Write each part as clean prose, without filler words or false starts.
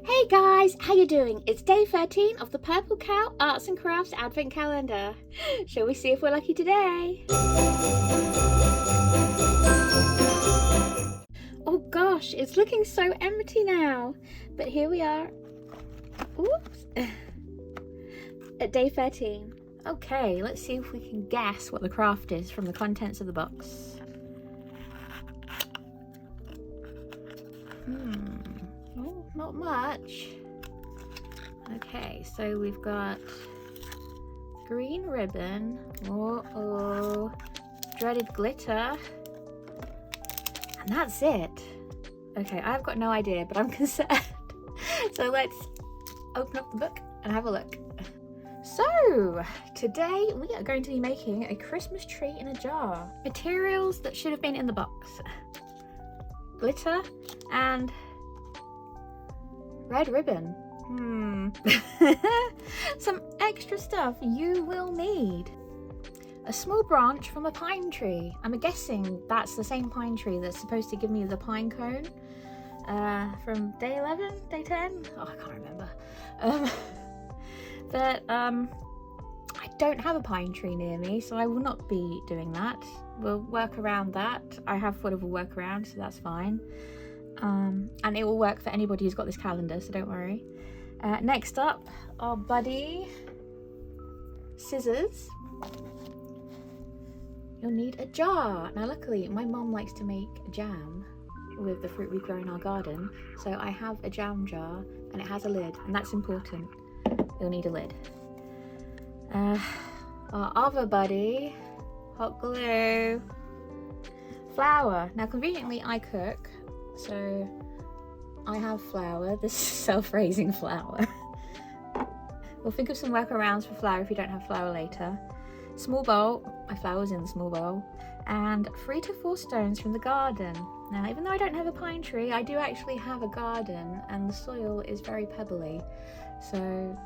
Hey guys, how you doing? It's day 13 of the Purple Cow Arts and Crafts Advent Calendar. Shall we see if we're lucky today? Oh gosh, it's looking so empty now. But here we are. Oops. At day 13. Okay, let's see if we can guess what the craft is from the contents of the box. Oh, not much. Okay, so we've got green ribbon. Oh, dreaded glitter. And that's it. Okay, I've got no idea, but I'm concerned. So let's open up the book and have a look. So, today we are going to be making a Christmas tree in a jar. Materials that should have been in the box. Glitter and red ribbon. Some extra stuff you will need. A small branch from a pine tree. I'm guessing that's the same pine tree that's supposed to give me the pine cone from day 11, day 10? Oh, I can't remember. But I don't have a pine tree near me, so I will not be doing that. We'll work around that. I have thought of a workaround, so that's fine. And it will work for anybody who's got this calendar, so don't worry. Next up, our buddy scissors. You'll need a jar. Now luckily my mum likes to make jam with the fruit we grow in our garden, so I have a jam jar and it has a lid, and that's important. You'll need a lid. Our other buddy, hot glue, flour. Now conveniently I cook, so I have flour. This is self-raising flour. We'll think of some workarounds for flour if you don't have flour later. Small bowl, my flour's in the small bowl, and 3 to 4 stones from the garden. Now even though I don't have a pine tree, I do actually have a garden and the soil is very pebbly, so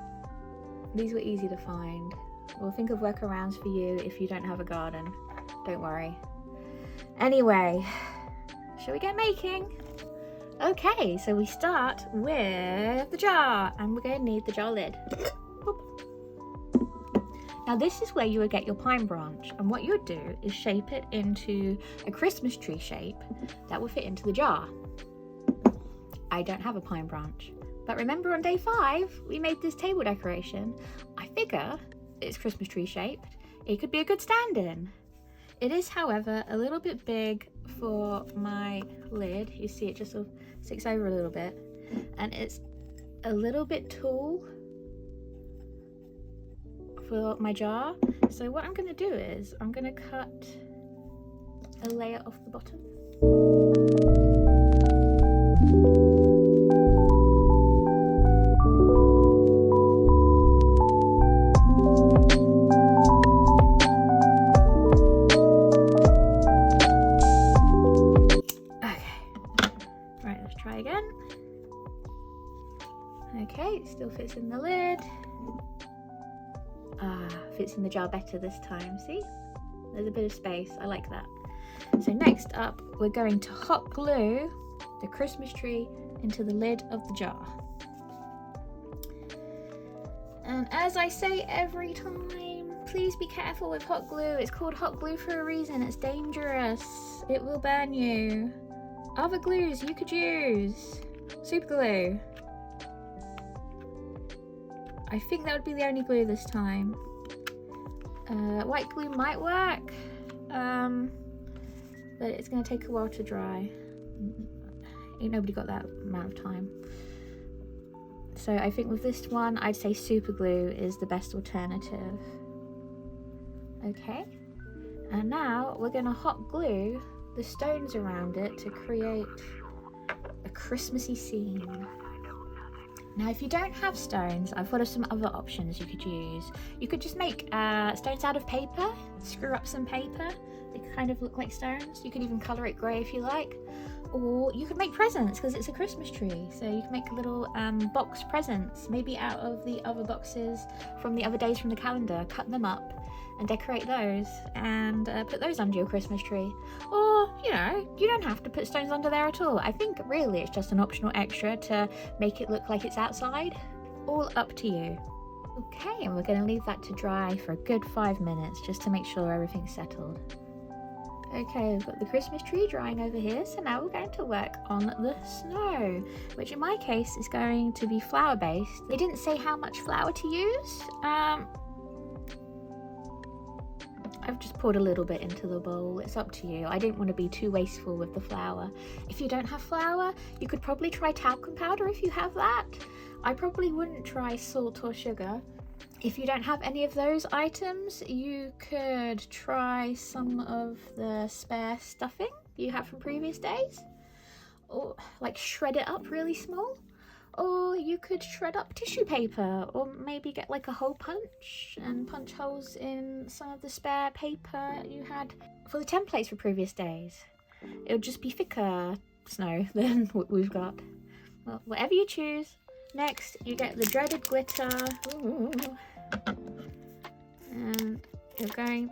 these were easy to find. We'll think of workarounds for you if you don't have a garden. Don't worry. Anyway, shall we get making? Okay, so we start with the jar, and we're going to need the jar lid. Now this is where you would get your pine branch, and what you would do is shape it into a Christmas tree shape that will fit into the jar. I don't have a pine branch, but remember on day 5 we made this table decoration. I figure it's Christmas tree shaped. It could be a good stand-in. It is, however, a little bit big for my lid. You see it just sort of sticks over a little bit, and it's a little bit tall for my jar. So what I'm going to do is I'm going to cut a layer off the bottom. Okay, it still fits in the lid. Fits in the jar better this time, see? There's a bit of space, I like that. So next up, we're going to hot glue the Christmas tree into the lid of the jar. And as I say every time, please be careful with hot glue. It's called hot glue for a reason. It's dangerous. It will burn you. Other glues you could use. Super glue. I think that would be the only glue this time. White glue might work, but it's going to take a while to dry. Ain't nobody got that amount of time. So I think with this one, I'd say super glue is the best alternative. Okay, and now we're going to hot glue the stones around it to create a Christmassy scene. Now if you don't have stones, I've thought of some other options you could use. You could just make stones out of paper, screw up some paper, they kind of look like stones. You could even colour it grey if you like. Or you could make presents because it's a Christmas tree. So you can make little box presents, maybe out of the other boxes from the other days from the calendar. Cut them up and decorate those and put those under your Christmas tree. Or, you know, you don't have to put stones under there at all. I think really it's just an optional extra to make it look like it's outside. All up to you. Okay, and we're going to leave that to dry for a good 5 minutes just to make sure everything's settled. Okay, we've got the Christmas tree drying over here, so now we're going to work on the snow, which in my case is going to be flour based. They didn't say how much flour to use. I've just poured a little bit into the bowl. It's up to you. I didn't want to be too wasteful with the flour. If you don't have flour, you could probably try talcum powder if you have that. I probably wouldn't try salt or sugar. If you don't have any of those items, you could try some of the spare stuffing you have from previous days, or like shred it up really small, or you could shred up tissue paper, or maybe get like a hole punch and punch holes in some of the spare paper you had for the templates for previous days. It would just be thicker snow than what we've got. Well, whatever you choose. Next, you get the dreaded glitter. Ooh. And you're going,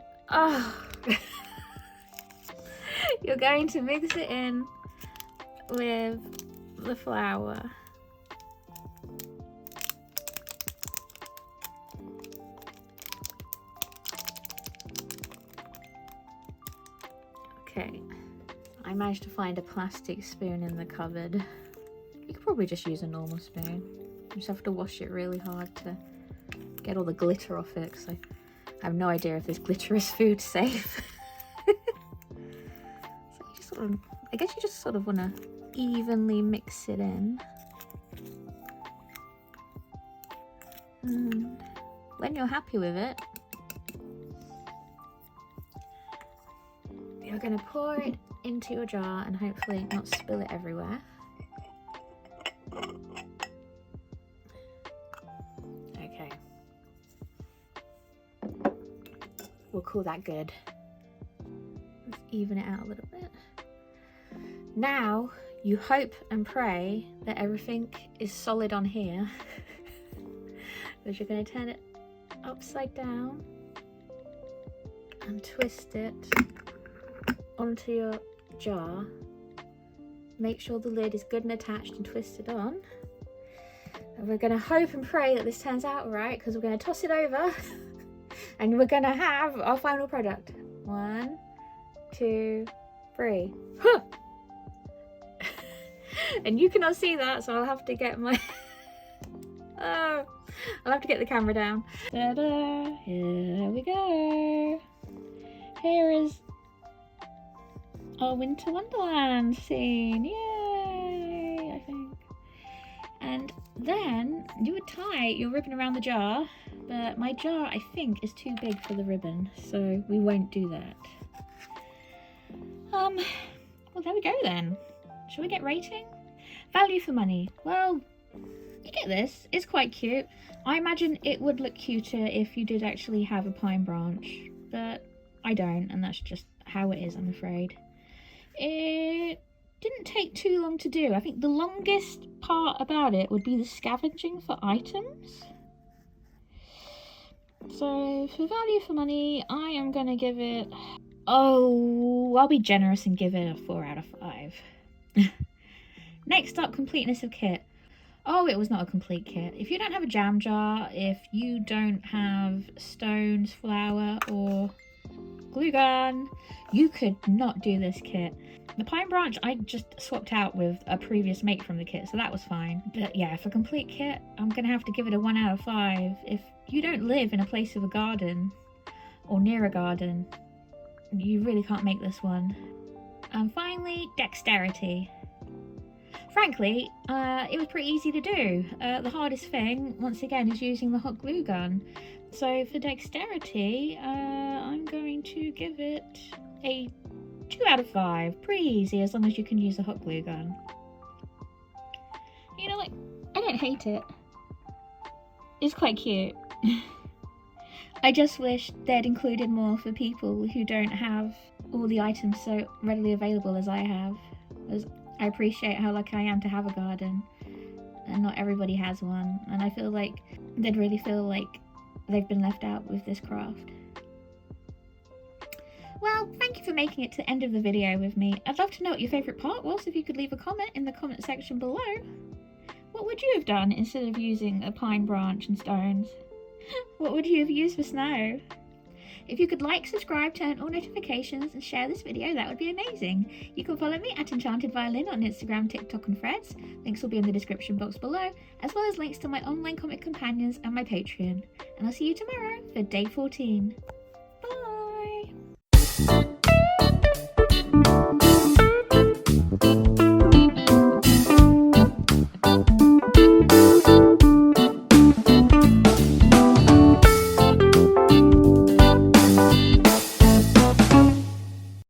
you're going to mix it in with the flour. Okay, I managed to find a plastic spoon in the cupboard. You could probably just use a normal spoon. You just have to wash it really hard to get all the glitter off it, because I have no idea if this glitter is food safe. So you just sort of, I guess you just sort of want to evenly mix it in. And when you're happy with it, you're going to pour it into your jar and hopefully not spill it everywhere. Okay. We'll call that good. Let's even it out a little bit. Now you hope and pray that everything is solid on here. Because you're going to turn it upside down and twist it onto your jar. Make sure the lid is good and attached and twisted on. And we're going to hope and pray that this turns out right, because we're going to toss it over and we're going to have our final product. 1, 2, 3. Huh! And you cannot see that, so I'll have to get my oh, I'll have to get the camera down. Ta-da! Here we go. Here is our winter wonderland scene. Yay! I think. And then you would tie your ribbon around the jar, but my jar I think is too big for the ribbon, so we won't do that. Well, there we go then. Shall we get rating? Value for money. Well, you get this. It's quite cute. I imagine it would look cuter if you did actually have a pine branch, but I don't, and that's just how it is, I'm afraid. It didn't take too long to do. I think the longest part about it would be the scavenging for items. So for value for money, I am going to give it... Oh, I'll be generous and give it a 4 out of 5. Next up, completeness of kit. Oh, it was not a complete kit. If you don't have a jam jar, if you don't have stones, flour, or glue gun, you could not do this kit. The pine branch I just swapped out with a previous mate from the kit, so that was fine. But yeah, for complete kit, I'm gonna have to give it a 1 out of 5. If you don't live in a place with a garden, or near a garden, you really can't make this one. And finally, dexterity. Frankly, it was pretty easy to do. The hardest thing, once again, is using the hot glue gun. So for dexterity, I'm going to give it a 2 out of 5. Pretty easy, as long as you can use a hot glue gun. You know what? I don't hate it. It's quite cute. I just wish they'd included more for people who don't have all the items so readily available as I have. As I appreciate how lucky I am to have a garden, and not everybody has one, and I feel like they'd really feel like they've been left out with this craft. Well, thank you for making it to the end of the video with me. I'd love to know what your favourite part was, if you could leave a comment in the comment section below. What would you have done instead of using a pine branch and stones? What would you have used for snow? If you could like, subscribe, turn on all notifications and share this video, that would be amazing. You can follow me at Enchanted Violin on Instagram, TikTok and Threads. Links will be in the description box below, as well as links to my online comic companions and my Patreon. And I'll see you tomorrow for day 14.